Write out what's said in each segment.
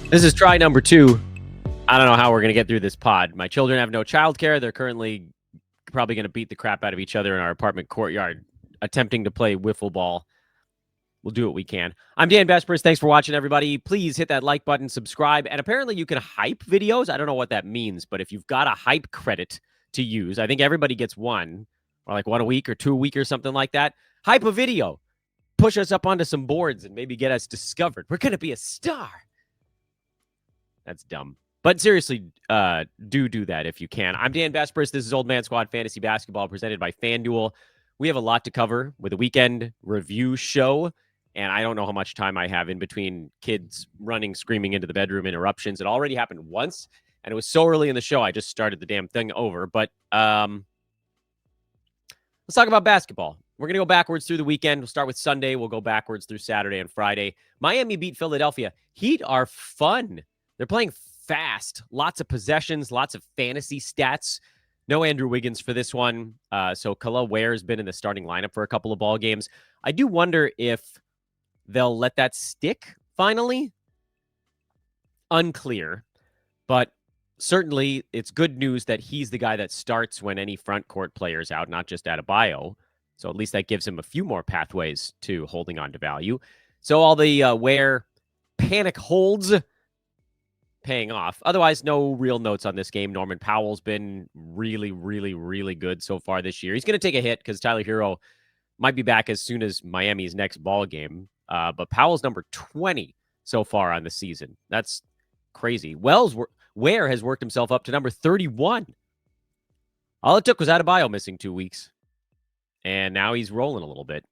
This is try number 2. I don't know how we're going to get through this pod. My children have no childcare. They're currently probably going to beat the crap out of each other in our apartment courtyard, attempting to play wiffle ball. We'll do what we can. I'm Dan Vespers. Thanks for watching, everybody. Please hit that like button, subscribe, and apparently you can hype videos. I don't know what that means, but if you've got a hype credit to use, I think everybody gets one, or like one a week or two a week or something like that. Hype a video. Push us up onto some boards and maybe get us discovered. We're going to be a star. That's dumb. But seriously, do that if you can. I'm Dan Vespers. This is Old Man Squad Fantasy Basketball presented by FanDuel. We have a lot to cover with a weekend review show, and I don't know how much time I have in between kids running, screaming into the bedroom, interruptions. It already happened once, and it was so early in the show, I just started the damn thing over. But let's talk about basketball. We're going to go backwards through the weekend. We'll start with Sunday. We'll go backwards through Saturday and Friday. Miami beat Philadelphia. Heat are fun. They're playing fast. Lots of possessions, lots of fantasy stats. No Andrew Wiggins for this one. So Kala Ware has been in the starting lineup for a couple of ball games. I do wonder if they'll let that stick finally. Unclear. But certainly it's good news that he's the guy that starts when any front court player is out, not just Adebayo. So at least that gives him a few more pathways to holding on to value. So all the Ware panic holds paying off. Otherwise, no real notes on this game. Norman Powell's been really, really, really good so far this year. He's going to take a hit because Tyler Hero might be back as soon as Miami's next ball game. But Powell's number 20 so far on the season. That's crazy. Ware has worked himself up to number 31. All it took was Adebayo missing 2 weeks. And now he's rolling a little bit.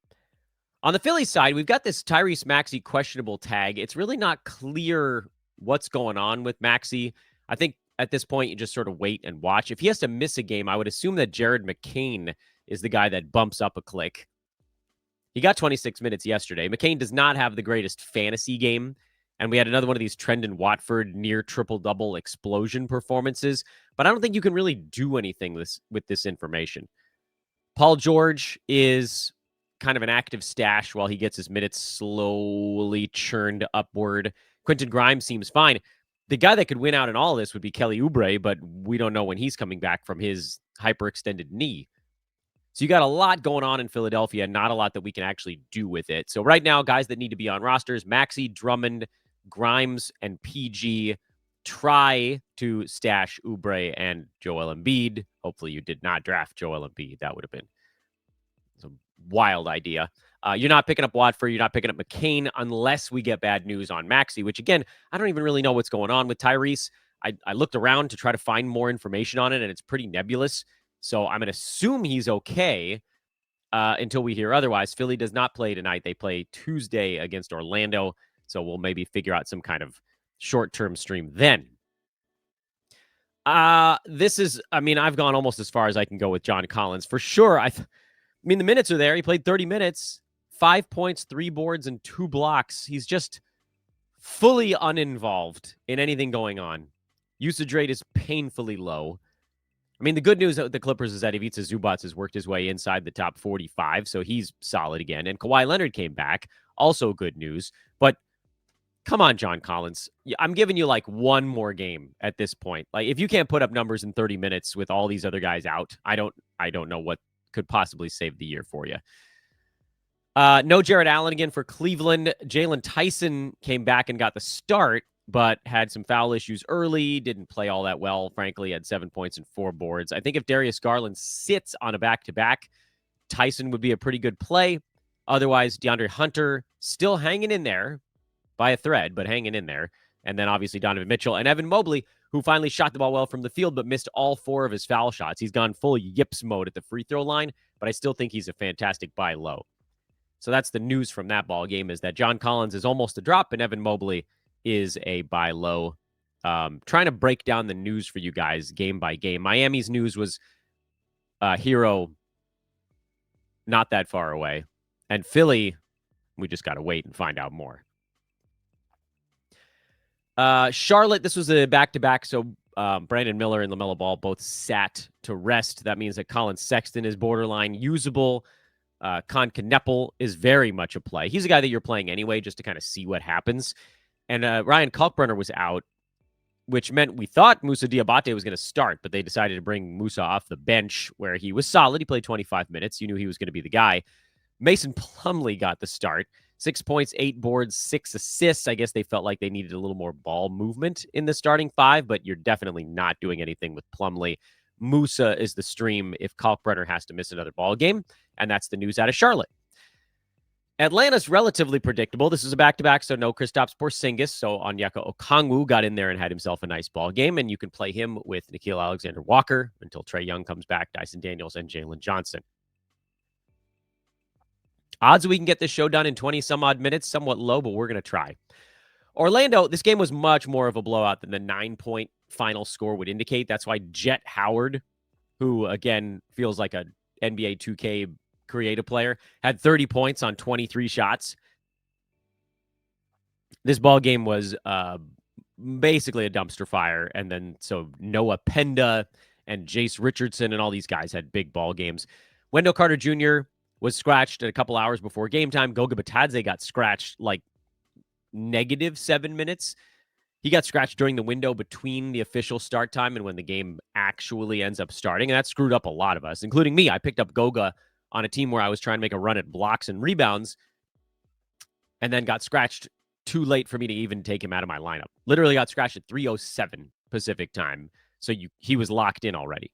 On the Phillies side, we've got this Tyrese Maxey questionable tag. It's really not clear what's going on with Maxey. I think at this point, you just sort of wait and watch. If he has to miss a game, I would assume that Jared McCain is the guy that bumps up a click. He got 26 minutes yesterday. McCain does not have the greatest fantasy game, and we had another one of these Trendon Watford near triple-double explosion performances, but I don't think you can really do anything with this information. Paul George is kind of an active stash while he gets his minutes slowly churned upward. Quentin Grimes seems fine. The guy that could win out in all of this would be Kelly Oubre, but we don't know when he's coming back from his hyperextended knee. So you got a lot going on in Philadelphia, not a lot that we can actually do with it. So right now, guys that need to be on rosters, Maxey, Drummond, Grimes, and PG. Try to stash Oubre and Joel Embiid. Hopefully you did not draft Joel Embiid. That would have been a wild idea. You're not picking up Watford. You're not picking up McCain unless we get bad news on Maxey, which, again, I don't even really know what's going on with Tyrese. I looked around to try to find more information on it, and it's pretty nebulous. So I'm going to assume he's okay until we hear otherwise. Philly does not play tonight. They play Tuesday against Orlando, so we'll maybe figure out some kind of short-term stream then. I've gone almost as far as I can go with John Collins. For sure, the minutes are there. He played 30 minutes. 5 points, 3 boards, and 2 blocks. He's just fully uninvolved in anything going on. Usage rate is painfully low. The good news with the Clippers is that Ivica Zubac has worked his way inside the top 45, so he's solid again. And Kawhi Leonard came back. Also good news. But come on, John Collins. I'm giving you like one more game at this point. Like, if you can't put up numbers in 30 minutes with all these other guys out, I don't know what could possibly save the year for you. No Jared Allen again for Cleveland. Jalen Tyson came back and got the start, but had some foul issues early. Didn't play all that well, frankly. Had 7 points and 4 boards. I think if Darius Garland sits on a back-to-back, Tyson would be a pretty good play. Otherwise, DeAndre Hunter still hanging in there by a thread, but hanging in there. And then obviously Donovan Mitchell and Evan Mobley, who finally shot the ball well from the field, but missed all 4 of his foul shots. He's gone full yips mode at the free throw line, but I still think he's a fantastic buy low. So that's the news from that ball game, is that John Collins is almost a drop and Evan Mobley is a buy low. Trying to break down the news for you guys game by game. Miami's news was Hero not that far away. And Philly, we just got to wait and find out more. Charlotte, this was a back-to-back, so Brandon Miller and LaMelo Ball both sat to rest. That means that Colin Sexton is borderline usable. Con Kneppel is very much a play. He's a guy that you're playing anyway just to kind of see what happens. And Ryan Kalkbrenner was out, which meant we thought Moussa Diabate was going to start, but they decided to bring Moussa off the bench where he was solid. He played 25 minutes. You knew he was going to be the guy. Mason Plumlee got the start. 6 points, 8 boards, 6 assists. I guess they felt like they needed a little more ball movement in the starting five, but you're definitely not doing anything with Plumlee. Moussa is the stream if Kalkbrenner has to miss another ball game, and that's the news out of Charlotte. Atlanta's relatively predictable. This is a back-to-back, so no Kristaps Porzingis. So Onyeka Okongwu got in there and had himself a nice ball game, and you can play him with Nickeil Alexander-Walker until Trae Young comes back, Dyson Daniels, and Jalen Johnson. Odds we can get this show done in 20-some-odd minutes, somewhat low, but we're going to try. Orlando, this game was much more of a blowout than the 9-point final score would indicate. That's why Jet Howard, who, again, feels like a NBA 2K creative player, had 30 points on 23 shots. This ball game was basically a dumpster fire. And then so Noah Penda and Jace Richardson and all these guys had big ball games. Wendell Carter Jr. was scratched at a couple hours before game time. Goga Bitadze got scratched like -7 minutes. He got scratched during the window between the official start time and when the game actually ends up starting. And that screwed up a lot of us, including me. I picked up Goga on a team where I was trying to make a run at blocks and rebounds and then got scratched too late for me to even take him out of my lineup. Literally got scratched at 3:07 Pacific time. So he was locked in already.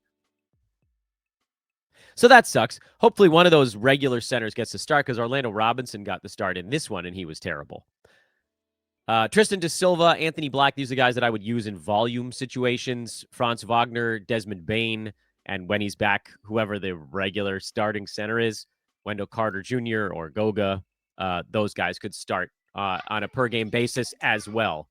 So that sucks. Hopefully one of those regular centers gets to start because Orlando Robinson got the start in this one and he was terrible. Tristan Da Silva, Anthony Black, these are the guys that I would use in volume situations. Franz Wagner, Desmond Bane, and when he's back, whoever the regular starting center is, Wendell Carter Jr. or Goga, those guys could start on a per-game basis as well.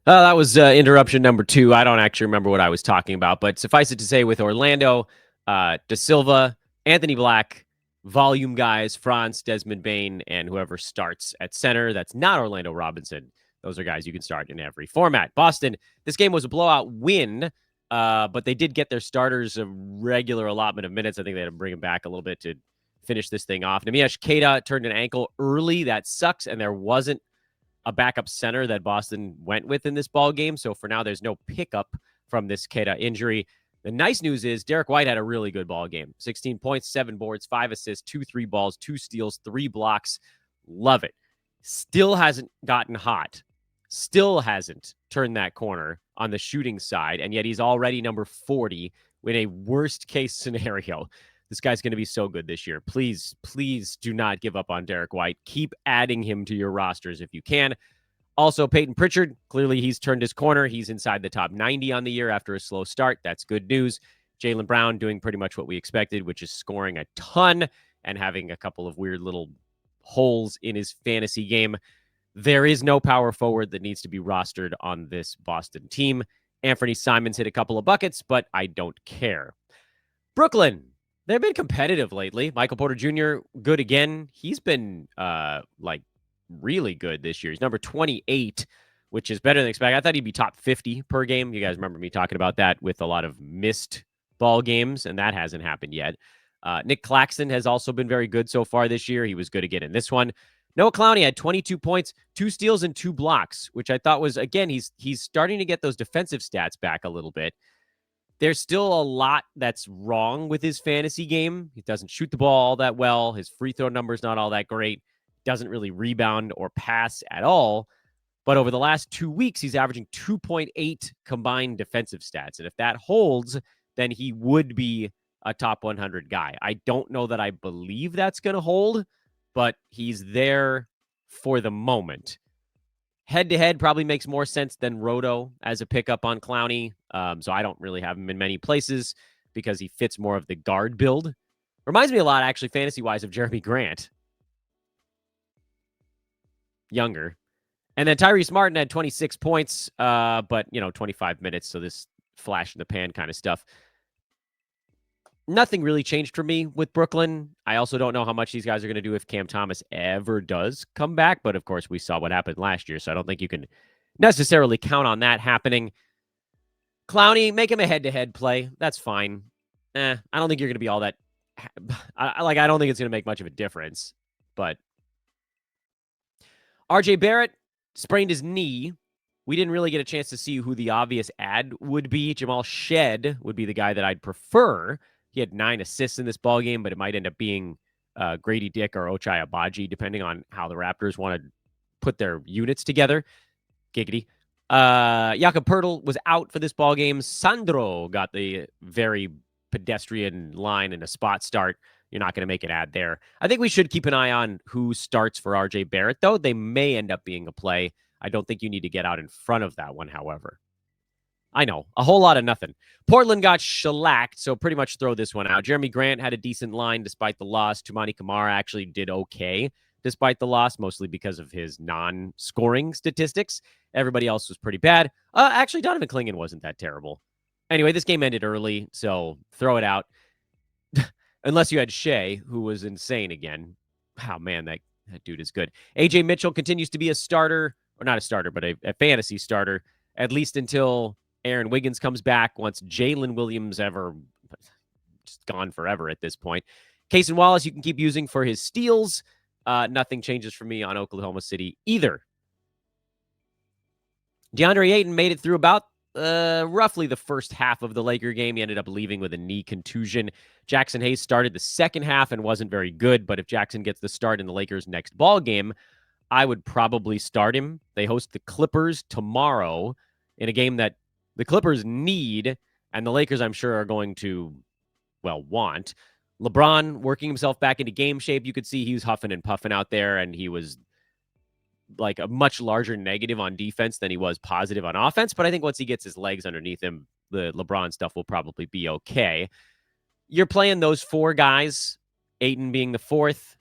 That was interruption number 2. I don't actually remember what I was talking about, but suffice it to say with Orlando, Da Silva, Anthony Black, volume guys, Franz, Desmond Bane, and whoever starts at center that's not Orlando Robinson. Those are guys you can start in every format. Boston, this game was a blowout win, but they did get their starters a regular allotment of minutes. I think they had to bring him back a little bit to finish this thing off. Nemias Queta turned an ankle early. That sucks, and there wasn't a backup center that Boston went with in this ball game. So for now, there's no pickup from this Queta injury. The nice news is Derek White had a really good ball game. 16 points, 7 boards, 5 assists, 2 3 balls, 2 steals, 3 blocks. Love it. Still hasn't gotten hot. Still hasn't turned that corner on the shooting side, and yet he's already number 40 in a worst-case scenario. This guy's going to be so good this year. Please, please do not give up on Derek White. Keep adding him to your rosters if you can. Also, Peyton Pritchard, clearly he's turned his corner. He's inside the top 90 on the year after a slow start. That's good news. Jaylen Brown doing pretty much what we expected, which is scoring a ton and having a couple of weird little holes in his fantasy game. There is no power forward that needs to be rostered on this Boston team. Anthony Simons hit a couple of buckets, but I don't care. Brooklyn, they've been competitive lately. Michael Porter Jr., good again. He's been really good this year. He's number 28, which is better than expected. I thought he'd be top 50 per game. You guys remember me talking about that with a lot of missed ball games, and that hasn't happened yet. Nick Claxton has also been very good so far this year. He was good again in this one. Noah Clowney had 22 points, 2 steals, and 2 blocks, which I thought was, again, he's starting to get those defensive stats back a little bit. There's still a lot that's wrong with his fantasy game. He doesn't shoot the ball all that well. His free throw number's not all that great. Doesn't really rebound or pass at all. But over the last 2 weeks, he's averaging 2.8 combined defensive stats. And if that holds, then he would be a top 100 guy. I don't know that I believe that's going to hold, but he's there for the moment. Head-to-head probably makes more sense than Roto as a pickup on Clowney. So I don't really have him in many places because he fits more of the guard build. Reminds me a lot, actually, fantasy-wise, of Jeremy Grant. Younger. And then Tyrese Martin had 26 points, but, 25 minutes. So this flash in the pan kind of stuff. Nothing really changed for me with Brooklyn. I also don't know how much these guys are going to do if Cam Thomas ever does come back. But, of course, we saw what happened last year, so I don't think you can necessarily count on that happening. Clowney, make him a head-to-head play. That's fine. I don't think you're going to be all that... I don't think it's going to make much of a difference. But RJ Barrett, sprained his knee. We didn't really get a chance to see who the obvious ad would be. Jamal Shed would be the guy that I'd prefer. He had 9 assists in this ballgame, but it might end up being Grady Dick or Ochai Agbaji, depending on how the Raptors want to put their units together. Giggity. Jakob Poeltl was out for this ballgame. Sandro got the very pedestrian line and a spot start. You're not going to make an ad there. I think we should keep an eye on who starts for RJ Barrett, though. They may end up being a play. I don't think you need to get out in front of that one, however. I know, a whole lot of nothing. Portland got shellacked, so pretty much throw this one out. Jeremy Grant had a decent line despite the loss. Tumani Kamara actually did okay despite the loss, mostly because of his non-scoring statistics. Everybody else was pretty bad. Actually, Donovan Clingan wasn't that terrible. Anyway, this game ended early, so throw it out. Unless you had Shea, who was insane again. Oh, man, that dude is good. AJ Mitchell continues to be a starter, or not a starter, but a fantasy starter, at least until Aaron Wiggins comes back. Once Jalen Williams just gone forever at this point. Cason Wallace you can keep using for his steals. Nothing changes for me on Oklahoma City either. DeAndre Ayton made it through about roughly the first half of the Laker game. He ended up leaving with a knee contusion. Jackson Hayes started the second half and wasn't very good, but if Jackson gets the start in the Lakers' next ball game, I would probably start him. They host the Clippers tomorrow in a game that the Clippers need, and the Lakers, I'm sure, are going to, want. LeBron working himself back into game shape. You could see he was huffing and puffing out there, and he was like a much larger negative on defense than he was positive on offense. But I think once he gets his legs underneath him, the LeBron stuff will probably be okay. You're playing those 4 guys, Ayton being the 4th.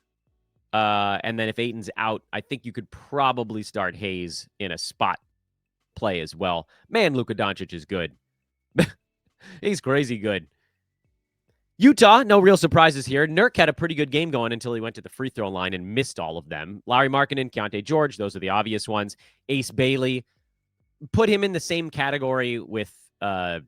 And then if Ayton's out, I think you could probably start Hayes in a spot play as well. Man, Luka Doncic is good. He's crazy good. Utah, no real surprises here. Nurk had a pretty good game going until he went to the free throw line and missed all of them. Larry Markkinen, Keontae George, those are the obvious ones. Ace Bailey, put him in the same category with Noah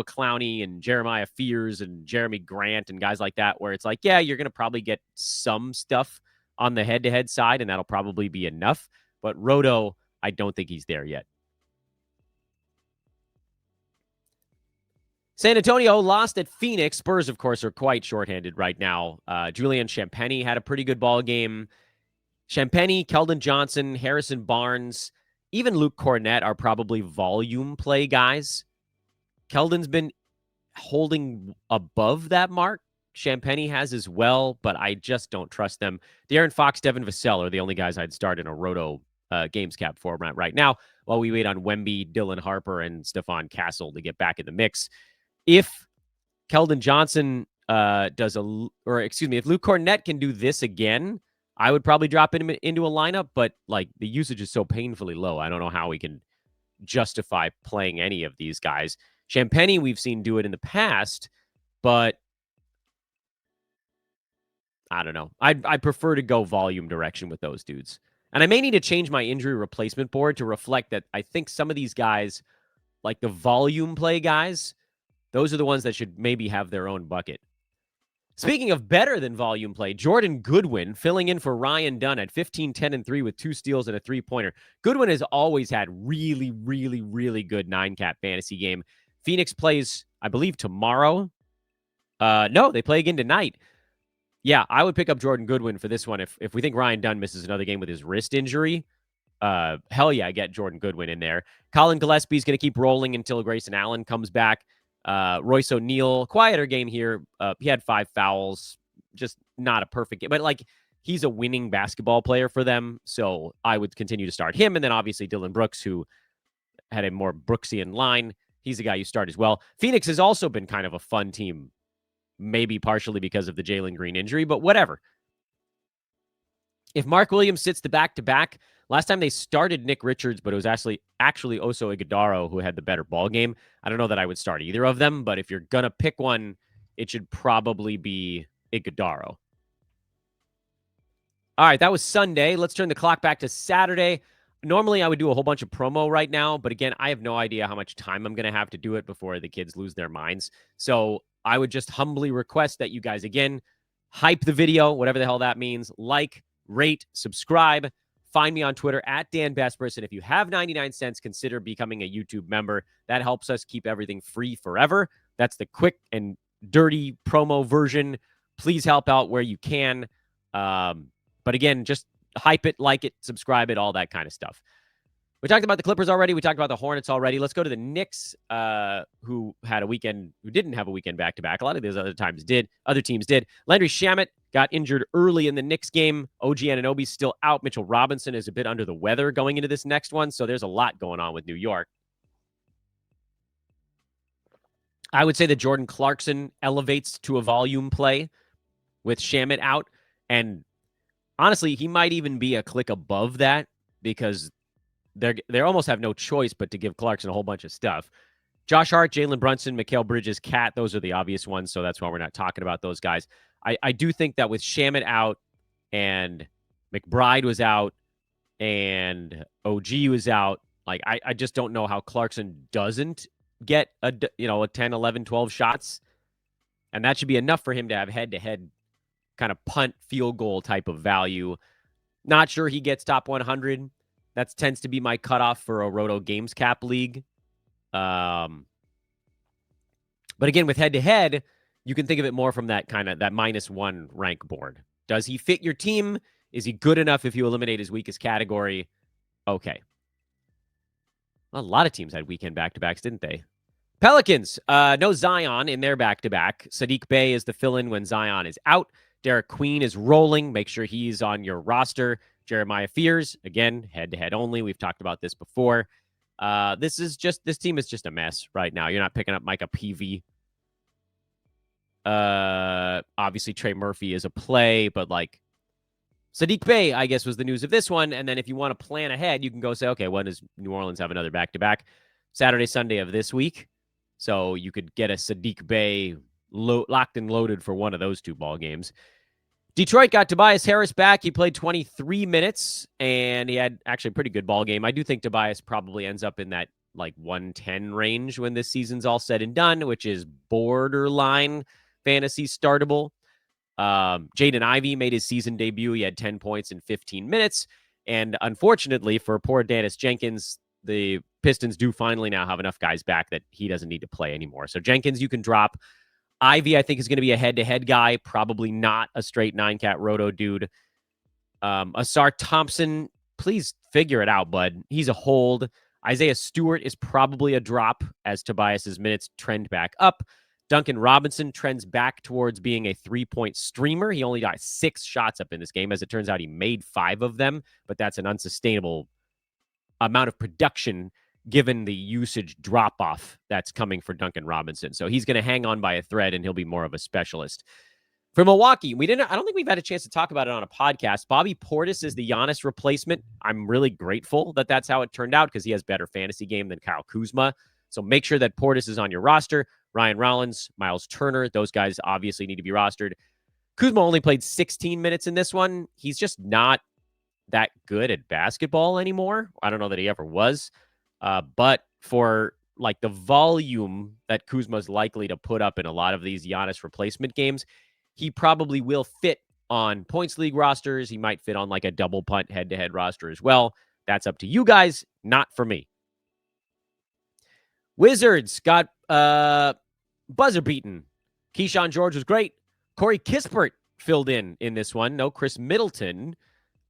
Clowney and Jeremiah Fears and Jeremy Grant and guys like that, where it's like, yeah, you're going to probably get some stuff on the head-to-head side, and that'll probably be enough. But Roto, I don't think he's there yet. San Antonio lost at Phoenix. Spurs, of course, are quite shorthanded right now. Julian Champagnie had a pretty good ball game. Champagnie, Keldon Johnson, Harrison Barnes, even Luke Cornett are probably volume play guys. Keldon's been holding above that mark. Champagnie has as well, but I just don't trust them. De'Aaron Fox, Devin Vassell are the only guys I'd start in a Roto Games Cap format right now while we wait on Wemby, Dylan Harper, and Stephon Castle to get back in the mix. If Keldon Johnson if Luke Cornett can do this again, I would probably drop him into a lineup, but like the usage is so painfully low. I don't know how we can justify playing any of these guys. Champagnie, we've seen do it in the past, but I don't know. I'd prefer to go volume direction with those dudes. And I may need to change my injury replacement board to reflect that I think some of these guys, like the volume play guys, those are the ones that should maybe have their own bucket. Speaking of better than volume play, Jordan Goodwin filling in for Ryan Dunn at 15, 10, and 3 with 2 steals and a 3-pointer. Goodwin has always had really, really, really good 9-cap fantasy game. Phoenix plays, I believe, tomorrow. No, they play again tonight. Yeah, I would pick up Jordan Goodwin for this one. If we think Ryan Dunn misses another game with his wrist injury, hell yeah, get Jordan Goodwin in there. Colin Gillespie's going to keep rolling until Grayson Allen comes back. Royce O'Neal, quieter game here. He had 5 fouls, just not a perfect game, but like he's a winning basketball player for them. So I would continue to start him. And then obviously Dylan Brooks, who had a more Brooksian line. He's a guy you start as well. Phoenix has also been kind of a fun team, maybe partially because of the Jalen Green injury, but whatever. If Mark Williams sits the back-to-back, last time they started Nick Richards, but it was actually Oso Ighodaro who had the better ball game. I don't know that I would start either of them, but if you're going to pick one, it should probably be Ighodaro. All right, that was Sunday. Let's turn the clock back to Saturday. Normally, I would do a whole bunch of promo right now, but again, I have no idea how much time I'm going to have to do it before the kids lose their minds. So I would just humbly request that you guys, again, hype the video, whatever the hell that means. Like, rate, subscribe, find me on Twitter at Dan Besbris. And if you have 99 cents, consider becoming a YouTube member. That helps us keep everything free forever. That's the quick and dirty promo version. Please help out where you can. But again, just hype it, like it, subscribe it, all that kind of stuff. We talked about the Clippers already. We talked about the Hornets already. Let's go to the Knicks, who didn't have a weekend back-to-back. A lot of those other teams did. Landry Shamet got injured early in the Knicks game. OG Anunoby's still out. Mitchell Robinson is a bit under the weather going into this next one, so there's a lot going on with New York. I would say that Jordan Clarkson elevates to a volume play with Shamet out, and honestly, he might even be a click above that because they almost have no choice but to give Clarkson a whole bunch of stuff. Josh Hart, Jalen Brunson, Mikal Bridges, Cat, those are the obvious ones, so that's why we're not talking about those guys. I do think that with Shamet out and McBride was out and OG was out, like I just don't know how Clarkson doesn't get a 10, 11, 12 shots, and that should be enough for him to have head-to-head kind of punt field goal type of value. Not sure he gets top 100. That tends to be my cutoff for a Roto Games Cap league. But again, with head-to-head, you can think of it more from that kind of that -1 rank board. Does he fit your team? Is he good enough if you eliminate his weakest category? Okay. A lot of teams had weekend back-to-backs, didn't they? Pelicans, no Zion in their back-to-back. Sadiq Bey is the fill-in when Zion is out. Derek Queen is rolling. Make sure he's on your roster. Jeremiah Fears, again, head-to-head only. We've talked about this before. This team is just a mess right now. You're not picking up Micah Peavy. Obviously, Trey Murphy is a play, but like Sadiq Bey, I guess, was the news of this one. And then if you want to plan ahead, you can go say, okay, when does New Orleans have another back-to-back? Saturday, Sunday of this week. So you could get a Sadiq Bey locked and loaded for one of those two ball games. Detroit got Tobias Harris back. He played 23 minutes, and he had actually a pretty good ball game. I do think Tobias probably ends up in that like 110 range when this season's all said and done, which is borderline fantasy startable. Jaden Ivey made his season debut. He had 10 points in 15 minutes. And unfortunately for poor Dennis Jenkins, the Pistons do finally now have enough guys back that he doesn't need to play anymore. So Jenkins, you can drop. Ivy, I think, is going to be a head-to-head guy, probably not a straight 9-cat roto dude. Asar Thompson, please figure it out, bud. He's a hold. Isaiah Stewart is probably a drop as Tobias's minutes trend back up. Duncan Robinson trends back towards being a 3-point streamer. He only got 6 shots up in this game. As it turns out, he made 5 of them, but that's an unsustainable amount of production given the usage drop-off that's coming for Duncan Robinson. So he's going to hang on by a thread, and he'll be more of a specialist. For Milwaukee, I don't think we've had a chance to talk about it on a podcast. Bobby Portis is the Giannis replacement. I'm really grateful that that's how it turned out because he has better fantasy game than Kyle Kuzma. So make sure that Portis is on your roster. Ryan Rollins, Miles Turner, those guys obviously need to be rostered. Kuzma only played 16 minutes in this one. He's just not that good at basketball anymore. I don't know that he ever was. But for like the volume that Kuzma's likely to put up in a lot of these Giannis replacement games, he probably will fit on points league rosters. He might fit on like a double punt head-to-head roster as well. That's up to you guys, not for me. Wizards got buzzer beaten. Keyshawn George was great. Corey Kispert filled in this one. No Chris Middleton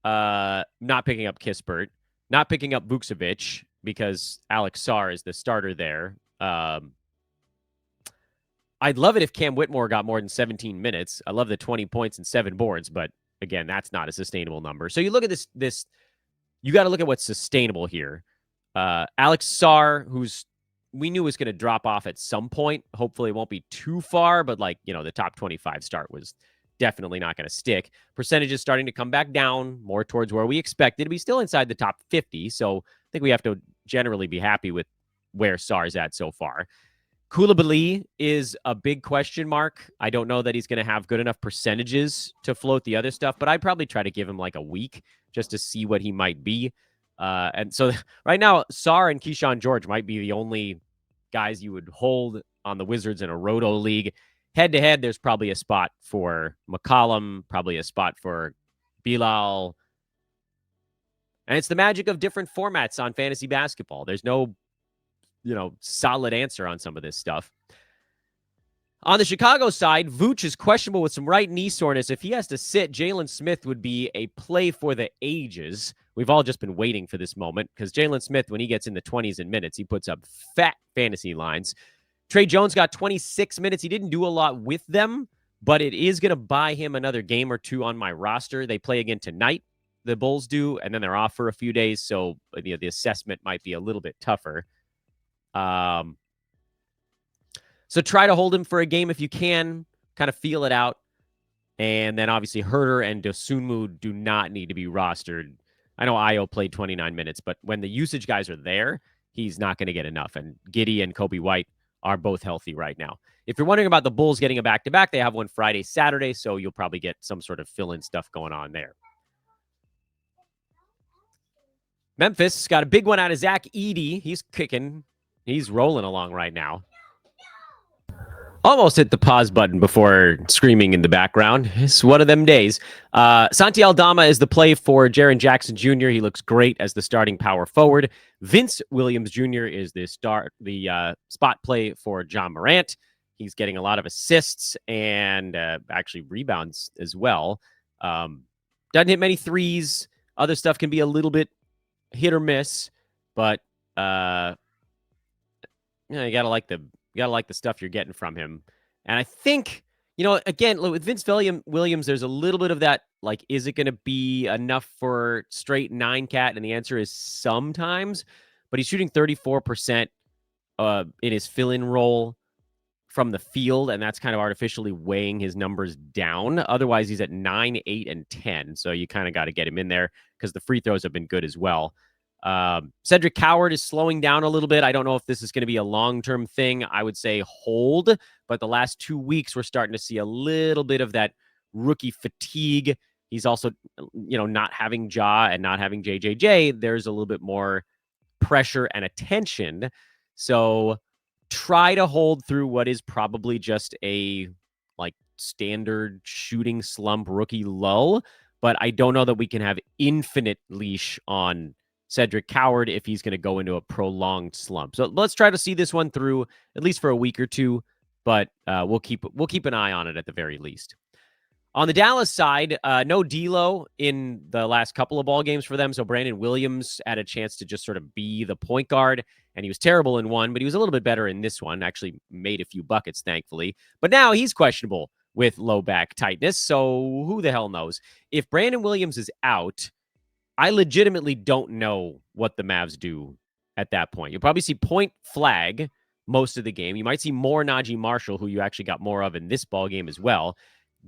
not picking up Kispert. Not picking up Vucevic because Alex Sarr is the starter there. I'd love it if Cam Whitmore got more than 17 minutes. I love the 20 points and 7 boards, but again, that's not a sustainable number. So you look at this, you got to look at what's sustainable here. Alex Sarr, we knew was going to drop off at some point. Hopefully it won't be too far, but the top 25 start was definitely not going to stick. Percentages starting to come back down more towards where we expected to be, still inside the top 50. So I think we have to generally be happy with where Sarr's at so far. Koulibaly is a big question mark. I don't know that he's going to have good enough percentages to float the other stuff, but I'd probably try to give him like a week just to see what he might be. And so right now, Sarr and Keyshawn George might be the only guys you would hold on the Wizards in a Roto league. Head-to-head, there's probably a spot for McCollum, probably a spot for Bilal. And it's the magic of different formats on fantasy basketball. There's no, solid answer on some of this stuff. On the Chicago side, Vooch is questionable with some right knee soreness. If he has to sit, Jalen Smith would be a play for the ages. We've all just been waiting for this moment because Jalen Smith, when he gets in the 20s in minutes, he puts up fat fantasy lines. Trey Jones got 26 minutes. He didn't do a lot with them, but it is going to buy him another game or two on my roster. They play again tonight, the Bulls do, and then they're off for a few days, so the assessment might be a little bit tougher. So try to hold him for a game if you can, kind of feel it out. And then obviously Herter and Dosunmu do not need to be rostered. I know Ayo played 29 minutes, but when the usage guys are there, he's not going to get enough. And Giddey and Kobe White are both healthy right now. If you're wondering about the Bulls getting a back-to-back, they have one Friday, Saturday, so you'll probably get some sort of fill-in stuff going on there. Memphis got a big one out of Zach Edey. He's kicking. He's rolling along right now. Almost hit the pause button before screaming in the background. It's one of them days. Santi Aldama is the play for Jaren Jackson Jr. He looks great as the starting power forward. Vince Williams Jr. is the spot play for John Morant. He's getting a lot of assists and actually rebounds as well. Doesn't hit many threes. Other stuff can be a little bit hit or miss, but you gotta like the stuff you're getting from him. And I think, again, with Vince Williams, there's a little bit of that, like, is it going to be enough for straight 9-cat? And the answer is sometimes. But he's shooting 34% in his fill-in role from the field, and that's kind of artificially weighing his numbers down. Otherwise, he's at 9, 8, and 10. So you kind of got to get him in there because the free throws have been good as well. Cedric Coward is slowing down a little bit. I don't know if this is going to be a long-term thing. I would say hold, but the last 2 weeks, we're starting to see a little bit of that rookie fatigue. He's also, not having Ja and not having JJJ. There's a little bit more pressure and attention. So try to hold through what is probably just a standard shooting slump rookie lull, but I don't know that we can have infinite leash on Cedric Coward if he's going to go into a prolonged slump. So let's try to see this one through at least for a week or two, but we'll keep an eye on it at the very least. On the Dallas side, no D'Lo in the last couple of ball games for them, so Brandon Williams had a chance to just sort of be the point guard, and he was terrible in one, but he was a little bit better in this one, actually made a few buckets, thankfully. But now he's questionable with low back tightness, so who the hell knows? If Brandon Williams is out, I legitimately don't know what the Mavs do at that point. You'll probably see point flag most of the game. You might see more Najee Marshall, who you actually got more of in this ball game as well.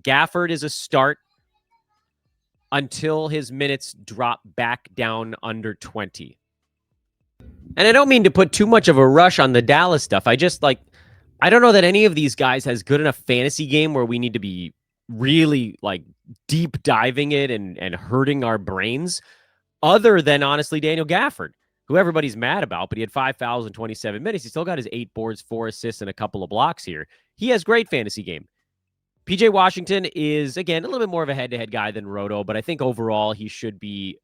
Gafford is a start until his minutes drop back down under 20. And I don't mean to put too much of a rush on the Dallas stuff. I don't know that any of these guys has good enough fantasy game where we need to be really deep diving it and hurting our brains, other than honestly Daniel Gafford, who everybody's mad about, but he had 5 fouls in 27 minutes. He still got his 8 boards, 4 assists, and a couple of blocks here. He has great fantasy game. PJ Washington is, again, a little bit more of a head-to-head guy than Roto, but I think overall he should be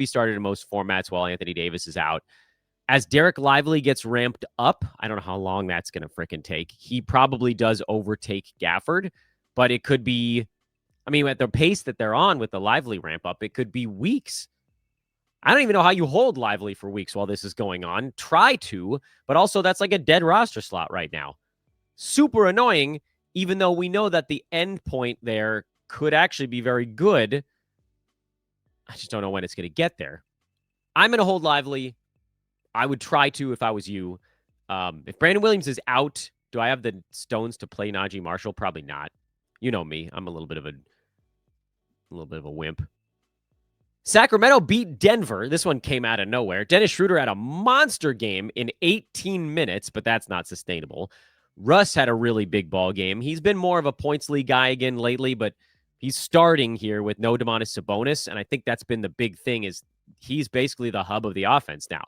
started in most formats while Anthony Davis is out. As Derek Lively gets ramped up, I don't know how long that's going to frickin' take. He probably does overtake Gafford, but it could be, at the pace that they're on with the Lively ramp up, it could be weeks. I don't even know how you hold Lively for weeks while this is going on. Try to, but also that's like a dead roster slot right now. Super annoying, even though we know that the end point there could actually be very good. I just don't know when it's going to get there. I'm going to hold Lively. I would try to if I was you. If Brandon Williams is out, do I have the stones to play Najee Marshall? Probably not. You know me. I'm a little bit of a wimp. Sacramento beat Denver. This one came out of nowhere. Dennis Schroeder had a monster game in 18 minutes, but that's not sustainable. Russ had a really big ball game. He's been more of a points league guy again lately, but he's starting here with no Domantas Sabonis, and I think that's been the big thing is he's basically the hub of the offense now.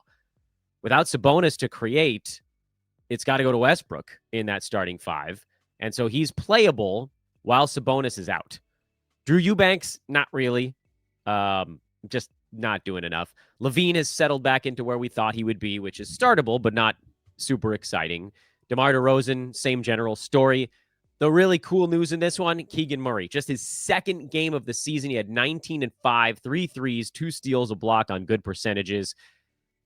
Without Sabonis to create, it's got to go to Westbrook in that starting 5, and so he's playable while Sabonis is out. Drew Eubanks, not really. Just not doing enough. Levine has settled back into where we thought he would be, which is startable, but not super exciting. DeMar DeRozan, same general story. The really cool news in this one, Keegan Murray. Just his second game of the season. He had 19 and 5, 3 threes, 2 steals, a block on good percentages.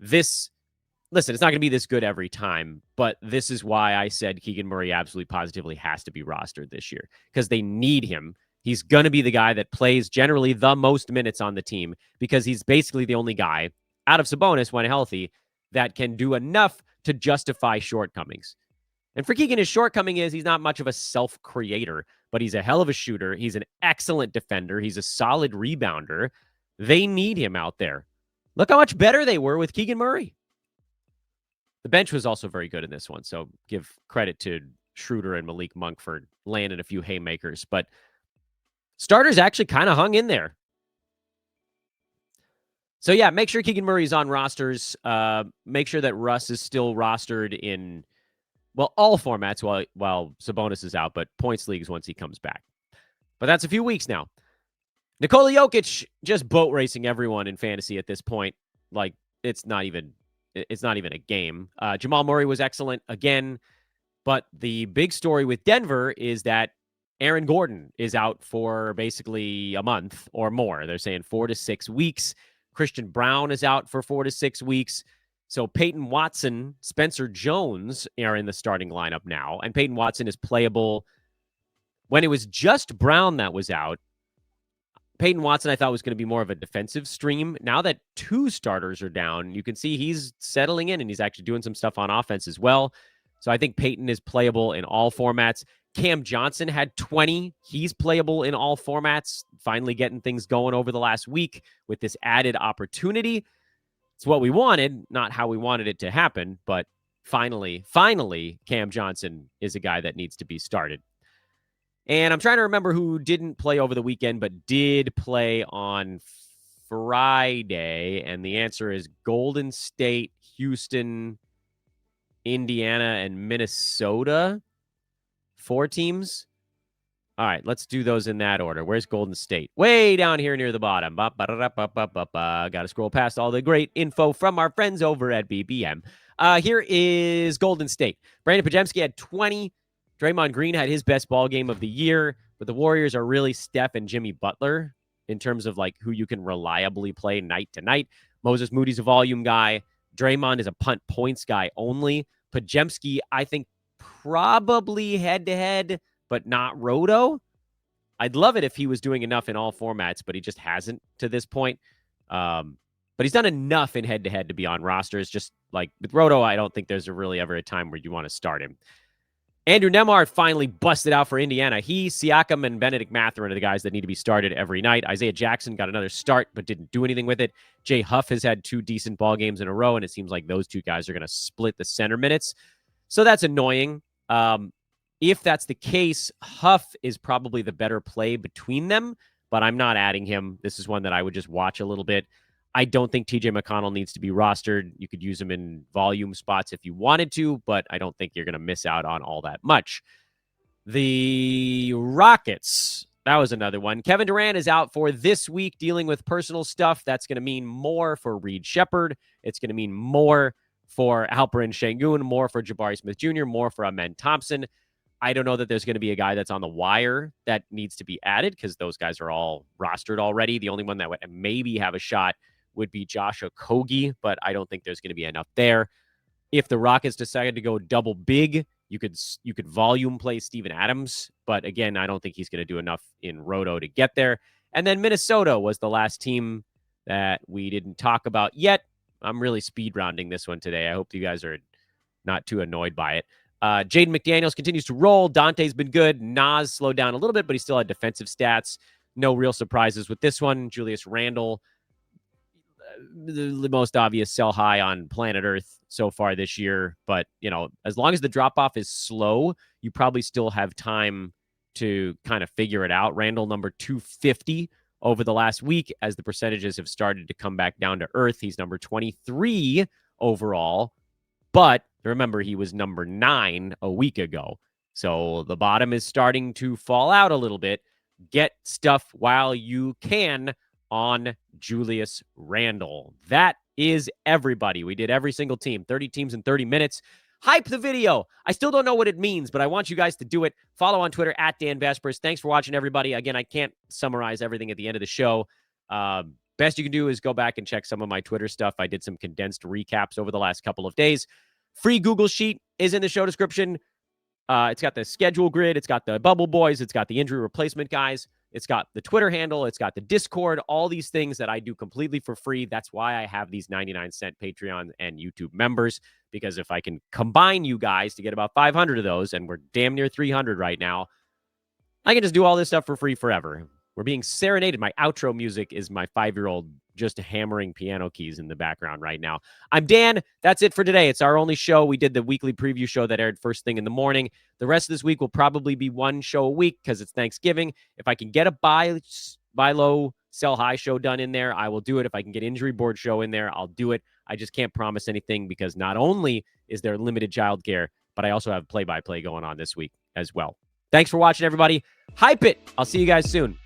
Listen, it's not going to be this good every time, but this is why I said Keegan Murray absolutely positively has to be rostered this year because they need him. He's going to be the guy that plays generally the most minutes on the team because he's basically the only guy out of Sabonis when healthy that can do enough to justify shortcomings. And for Keegan, his shortcoming is he's not much of a self-creator, but he's a hell of a shooter. He's an excellent defender. He's a solid rebounder. They need him out there. Look how much better they were with Keegan Murray. The bench was also very good in this one, so give credit to Schroeder and Malik Monk for landing a few haymakers. But starters actually kind of hung in there. So, yeah, make sure Keegan Murray's on rosters. Make sure that Russ is still rostered in, well, all formats while Sabonis is out, but points leagues once he comes back. But that's a few weeks now. Nikola Jokic just boat racing everyone in fantasy at this point. Like, it's not even a game. Jamal Murray was excellent again. But the big story with Denver is that Aaron Gordon is out for basically a month or more. They're saying 4 to 6 weeks. Christian Brown is out for 4 to 6 weeks. So Peyton Watson, Spencer Jones are in the starting lineup now. And Peyton Watson is playable. When it was just Brown that was out, Peyton Watson, I thought, was going to be more of a defensive stream. Now that 2 starters are down, you can see he's settling in and he's actually doing some stuff on offense as well. So I think Peyton is playable in all formats. Cam Johnson had 20. He's playable in all formats, finally getting things going over the last week with this added opportunity. It's what we wanted, not how we wanted it to happen, but finally, Cam Johnson is a guy that needs to be started. And I'm trying to remember who didn't play over the weekend, but did play on Friday. And the answer is Golden State, Houston, Indiana, and Minnesota. 4 teams. All right, let's do those in that order. Where's Golden State? Way down here near the bottom. Got to scroll past all the great info from our friends over at BBM. Here is Golden State. Brandon Podziemski had 20. Draymond Green had his best ball game of the year, but the Warriors are really Steph and Jimmy Butler in terms of like who you can reliably play night to night. Moses Moody's a volume guy. Draymond is a punt points guy only. Podziemski, I think, probably head-to-head, but not roto. I'd love it if he was doing enough in all formats, but he just hasn't to this point. But he's done enough in head-to-head to be on rosters. Just like with roto, I don't think there's really ever a time where you want to start him. Andrew Nembhard finally busted out for Indiana. He, Siakam, and Benedict Mathurin are the guys that need to be started every night. Isaiah Jackson got another start, but didn't do anything with it. Jay Huff has had 2 decent ball games in a row, and it seems like those 2 guys are going to split the center minutes. So that's annoying. If that's the case, Huff is probably the better play between them, but I'm not adding him. This is one that I would just watch a little bit. I don't think TJ McConnell needs to be rostered. You could use him in volume spots if you wanted to, but I don't think you're going to miss out on all that much. The Rockets, that was another one. Kevin Durant is out for this week dealing with personal stuff. That's going to mean more for Reed Shepherd. It's going to mean more for Alperen Sengun, more for Jabari Smith Jr., more for Amen Thompson. I don't know that there's going to be a guy that's on the wire that needs to be added because those guys are all rostered already. The only one that would maybe have a shot would be Josh Okogie, but I don't think there's going to be enough there. If the Rockets decided to go double big, you could volume play Steven Adams, but again, I don't think he's going to do enough in roto to get there. And then Minnesota was the last team that we didn't talk about yet. I'm really speed rounding this one today. I hope you guys are not too annoyed by it. Jaden McDaniels continues to roll. Dante's been good. Nas slowed down a little bit, but he still had defensive stats. No real surprises with this one. Julius Randle, the most obvious sell high on planet Earth so far this year. But, you know, as long as the drop-off is slow, you probably still have time to kind of figure it out. Randle, number 250 over the last week as the percentages have started to come back down to earth. He's number 23 overall. But remember, he was number 9 a week ago. So the bottom is starting to fall out a little bit. Get stuff while you can on Julius Randle. That is everybody. We did every single team, 30 teams in 30 minutes. Hype the video. I still don't know what it means, but I want you guys to do it. Follow on Twitter at Dan Vespers. Thanks for watching, everybody. Again, I can't summarize everything at the end of the show. Best you can do is go back and check some of my Twitter stuff. I did some condensed recaps over the last couple of days. Free Google Sheet is in the show description. It's got the schedule grid. It's got the bubble boys. It's got the injury replacement guys. It's got the Twitter handle. It's got the Discord, all these things that I do completely for free. That's why I have these 99-cent Patreon and YouTube members, because if I can combine you guys to get about 500 of those, and we're damn near 300 right now, I can just do all this stuff for free forever. We're being serenaded. My outro music is my 5-year-old just hammering piano keys in the background right now. I'm Dan. That's it for today. It's our only show. We did the weekly preview show that aired first thing in the morning. The rest of this week will probably be one show a week because it's Thanksgiving. If I can get a buy low, sell high show done in there, I will do it. If I can get injury board show in there, I'll do it. I just can't promise anything because not only is there limited childcare, but I also have play-by-play going on this week as well. Thanks for watching, everybody. Hype it. I'll see you guys soon.